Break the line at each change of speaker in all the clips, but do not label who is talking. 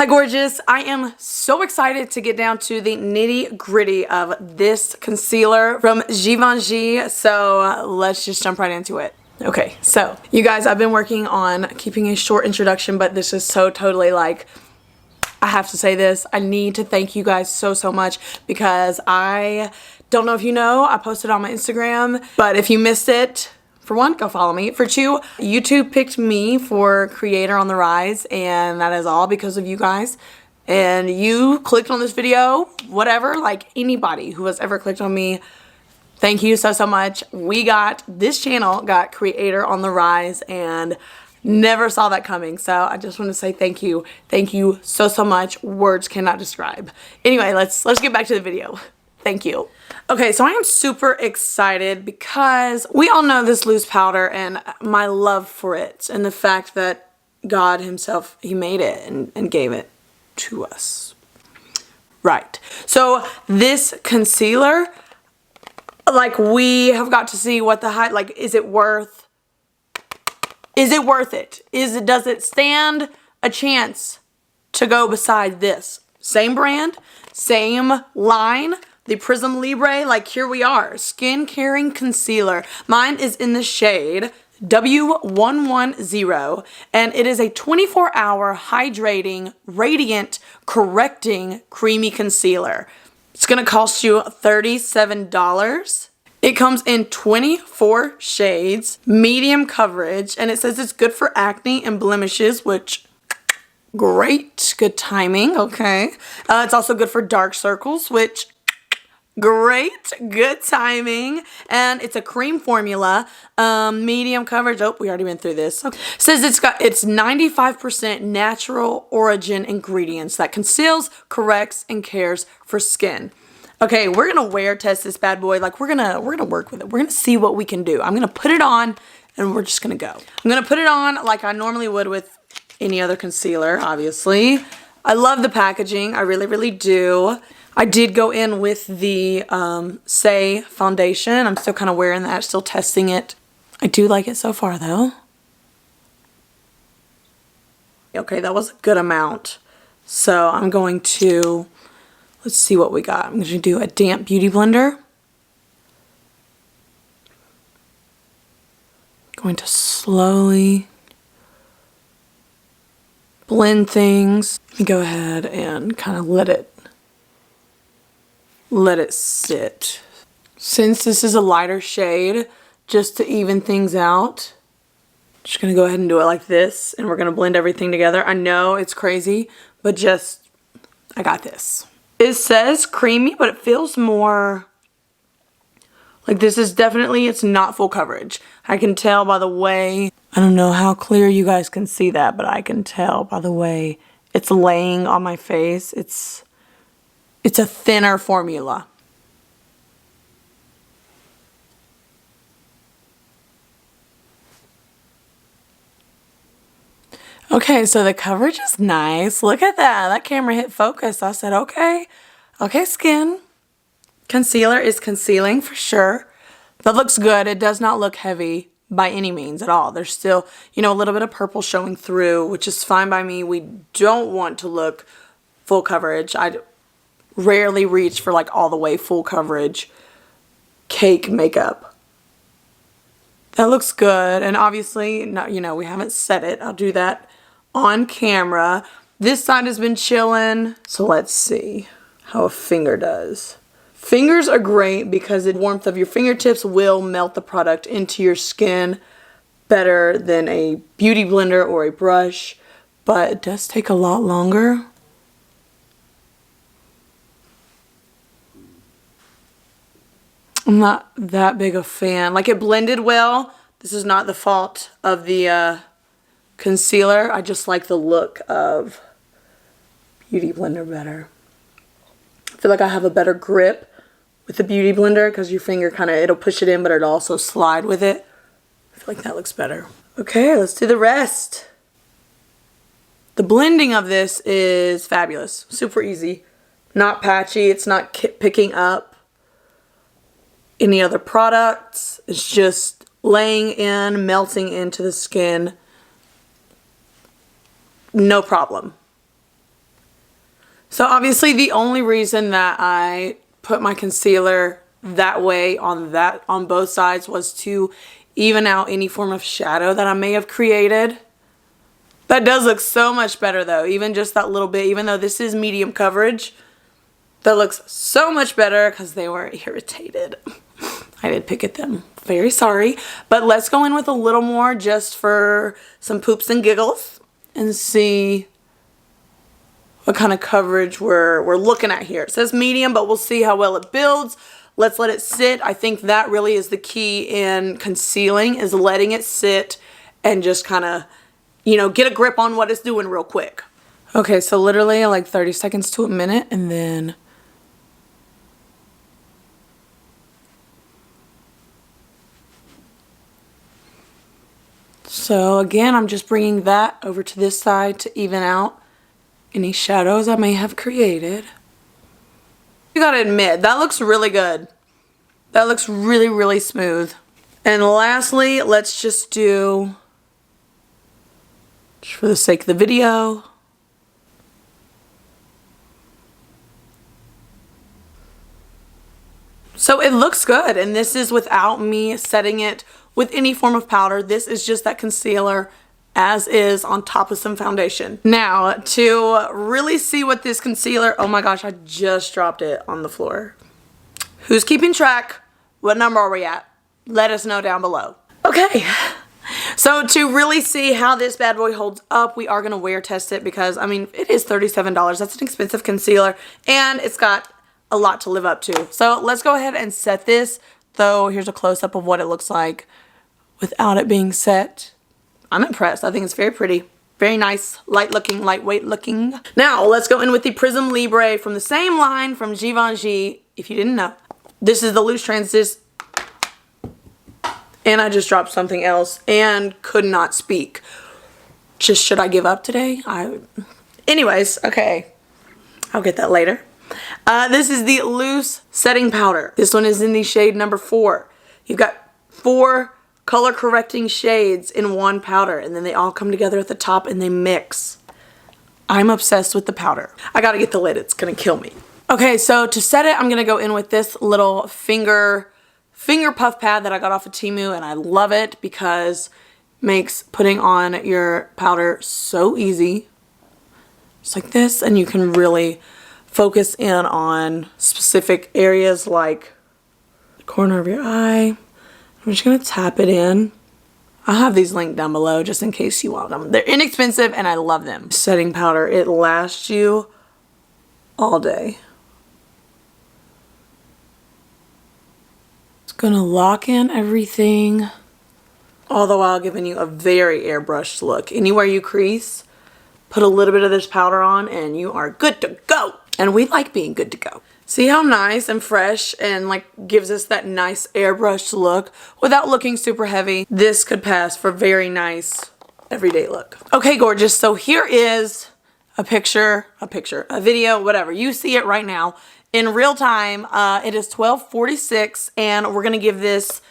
Hi gorgeous, I am so excited to get down to the nitty gritty of this concealer from Givenchy, so let's just jump right into it. Okay, so you guys, I've been working on keeping a short introduction, but this is so totally like, I have to say this. I need to thank you guys so much because I don't know if you know, I posted on my Instagram, but if you missed it, for one, go follow me. For two, YouTube picked me for Creator on the Rise, and that is all because of you guys. And you clicked on this video, whatever, like anybody who has ever clicked on me, thank you so much. This channel got Creator on the Rise, and never saw that coming. So I just want to say thank you. Thank you so much. Words cannot describe. Anyway, let's get back to the video. Thank you. Okay, so I am super excited because we all know this loose powder and my love for it and the fact that God himself, he made it and gave it to us. Right. So this concealer, like we have got to see what the hype, like is it worth it? Does it stand a chance to go beside this? Same brand, same line. The PRISME LIBRE, like here we are, skin caring concealer. Mine is in the shade W110, and it is a 24-hour hydrating, radiant, correcting, creamy concealer. It's gonna cost you $37. It comes in 24 shades, medium coverage, and it says it's good for acne and blemishes, which great, good timing, okay. It's also good for dark circles, which great, good timing, and it's a cream formula, medium coverage. Oh, we already went through this. Okay. Says it's 95% natural origin ingredients that conceals, corrects, and cares for skin. Okay, we're gonna wear test this bad boy. Like we're gonna work with it. We're gonna see what we can do. I'm gonna put it on, and we're just gonna go. I'm gonna put it on like I normally would with any other concealer. Obviously, I love the packaging. I really do. I did go in with the Say foundation. I'm still kind of wearing that, still testing it. I do like it so far though. Okay, that was a good amount. So I'm going to, let's see what we got. I'm going to do a damp beauty blender. Going to slowly blend things. Go ahead and kind of let it sit. Since this is a lighter shade, just to even things out, just gonna go ahead and do it like this, and we're gonna blend everything together. I know it's crazy, but just, I got this. It says creamy, but it feels more like this is definitely, it's not full coverage. I can tell by the way, I don't know how clear you guys can see that, but I can tell by the way it's laying on my face. It's a thinner formula. Okay, so the coverage is nice. Look at that. That camera hit focus. I said, okay, skin. Concealer is concealing for sure. That looks good. It does not look heavy by any means at all. There's still, you know, a little bit of purple showing through, which is fine by me. We don't want to look full coverage. I rarely reach for like all the way full coverage cake makeup. That looks good, and obviously not, you know, we haven't set it. I'll do that on camera. This side has been chilling, so let's see how a finger does. Fingers are great because the warmth of your fingertips will melt the product into your skin better than a beauty blender or a brush, but it does take a lot longer. I'm not that big a fan. Like it blended well. This is not the fault of the concealer. I just like the look of Beauty Blender better. I feel like I have a better grip with the Beauty Blender because your finger kind of, it'll push it in, but it'll also slide with it. I feel like that looks better. Okay, let's do the rest. The blending of this is fabulous. Super easy. Not patchy. It's not picking up any other products. It's just laying in, melting into the skin. No problem. So obviously the only reason that I put my concealer that way on both sides was to even out any form of shadow that I may have created. That does look so much better though, even just that little bit, even though this is medium coverage. That looks so much better because they were irritated. I did pick at them. Very sorry. But let's go in with a little more just for some poops and giggles and see what kind of coverage we're looking at here. It says medium, but we'll see how well it builds. Let's let it sit. I think that really is the key in concealing, is letting it sit and just kind of, you know, get a grip on what it's doing real quick. Okay, so literally like 30 seconds to a minute, and then so again, I'm just bringing that over to this side to even out any shadows I may have created. You gotta admit, that looks really good. That looks really, really smooth. And lastly, let's just do, just for the sake of the video, so it looks good, and this is without me setting it with any form of powder. This is just that concealer as is on top of some foundation. Now, to really see what this concealer, oh my gosh, I just dropped it on the floor. Who's keeping track? What number are we at? Let us know down below. Okay, so to really see how this bad boy holds up, we are gonna wear test it because, I mean, it is $37. That's an expensive concealer, and it's got a lot to live up to. So let's go ahead and set this, though here's a close-up of what it looks like without it being set. I'm impressed. I think it's very pretty. Very nice, light looking, lightweight looking. Now, let's go in with the Prisme Libre from the same line from Givenchy, if you didn't know. This is the loose transist. And I just dropped something else and could not speak. Just, should I give up today? Anyways, okay. I'll get that later. This is the loose setting powder. This one is in the shade number 4. You've got 4 color correcting shades in one powder, and then they all come together at the top and they mix. I'm obsessed with the powder. I gotta get the lid, it's gonna kill me. Okay, so to set it, I'm gonna go in with this little finger puff pad that I got off of TEMU, and I love it because it makes putting on your powder so easy. Just like this, and you can really focus in on specific areas like the corner of your eye. I'm just going to tap it in. I'll have these linked down below just in case you want them. They're inexpensive and I love them. Setting powder, it lasts you all day. It's going to lock in everything, all the while giving you a very airbrushed look. Anywhere you crease, put a little bit of this powder on and you are good to go. And we like being good to go. See how nice and fresh and like gives us that nice airbrushed look without looking super heavy. This could pass for very nice everyday look. Okay, gorgeous. So here is a video, whatever. You see it right now in real time. It is 12:46 and we're gonna give this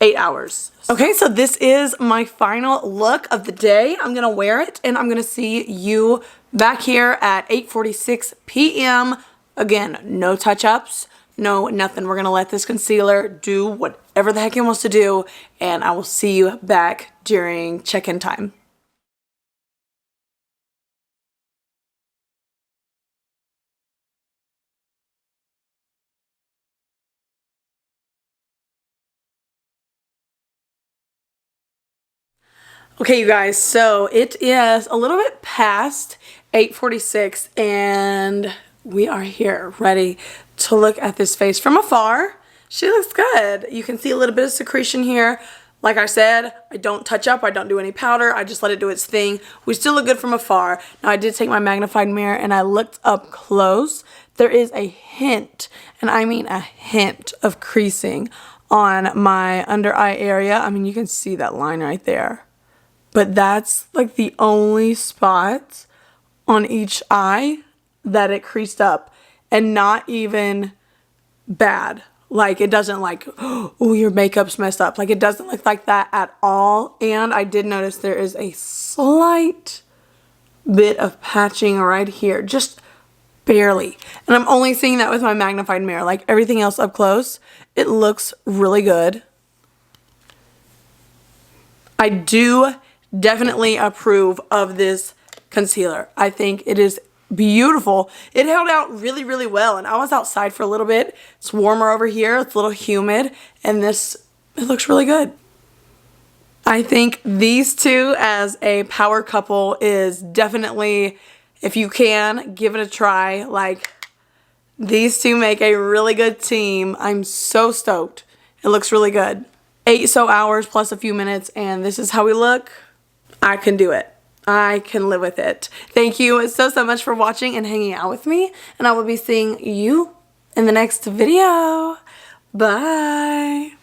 8 hours. Okay, so this is my final look of the day. I'm gonna wear it and I'm gonna see you back here at 8:46 p.m. Again, no touch-ups, no nothing. We're gonna let this concealer do whatever the heck it wants to do, and I will see you back during check-in time. Okay, you guys, so it is a little bit past 8:46 and we are here ready to look at this face from afar. She looks good. You can see a little bit of secretion here. Like I said, I don't touch up, I don't do any powder, I just let it do its thing. We still look good from afar. Now I did take my magnified mirror and I looked up close. There is a hint, and I mean a hint, of creasing on my under eye area. I mean, you can see that line right there. But that's like the only spot on each eye that it creased up, and not even bad. Like, it doesn't like, oh, your makeup's messed up. Like, it doesn't look like that at all. And I did notice there is a slight bit of patching right here. Just barely. And I'm only seeing that with my magnified mirror. Like everything else up close, it looks really good. I do definitely approve of this concealer. I think it is beautiful. It held out really, really well. And I was outside for a little bit. It's warmer over here. It's a little humid. And it looks really good. I think these two as a power couple is definitely, if you can, give it a try. Like, these two make a really good team. I'm so stoked. It looks really good. 8 hours plus a few minutes, and this is how we look. I can do it. I can live with it. Thank you so much for watching and hanging out with me, and I will be seeing you in the next video. Bye.